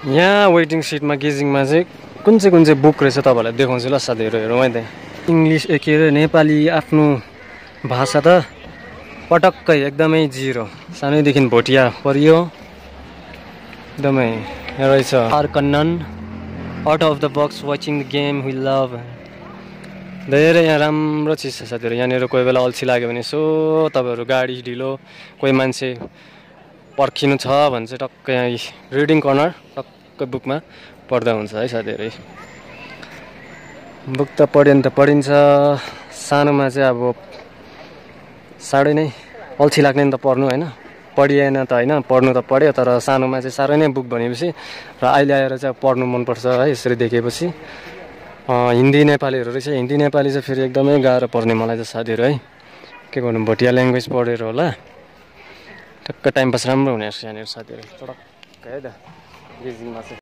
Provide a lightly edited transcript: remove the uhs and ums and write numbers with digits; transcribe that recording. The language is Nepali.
यहाँ वेटिङ सिटमा गेजिङमा चाहिँ कुन चाहिँ बुक रहेछ तपाईँहरूलाई देखाउँछु ल साथीहरू। हेरौँ है त इङ्ग्लिस के अरे नेपाली आफ्नो भाषा त पटक्कै एकदमै जिरो। सानैदेखि भोटिया परियो एकदमै रहेछ। R Kannan out of the box watching the game we love. धेरै यहाँ राम्रो चिज छ साथीहरू। यहाँनिर कोही बेला अल्छी लाग्यो भने यसो तपाईँहरू गाडी ढिलो कोही मान्छे पर्खिनु छ भने चाहिँ टक्क यहाँ रिडिङ कर्नर टक्क बुकमा पढ्दा हुन्छ है साथीहरू। बुक त पढ्यो भने त पढिन्छ। सानोमा चाहिँ अब साह्रै नै अल्छी लाग्ने नि त पढ्नु होइन, पढिएन त होइन, पढ्नु त पढ्यो तर सानोमा चाहिँ साह्रै नै बुक भनेपछि र अहिले आएर चाहिँ पढ्नु मनपर्छ है यसरी देखेपछि। हिन्दी नेपालीहरू रहेछ। हिन्दी नेपाली चाहिँ फेरि एकदमै गाह्रो पर्ने मलाई चाहिँ साथीहरू है। के गर्नु भोटिया ल्याङ्ग्वेज पढेर होला टक्क टाइम पास राम्रो हुने रहेछ यहाँनिर साथीहरू। टक्क है त गेजिङमा चाहिँ।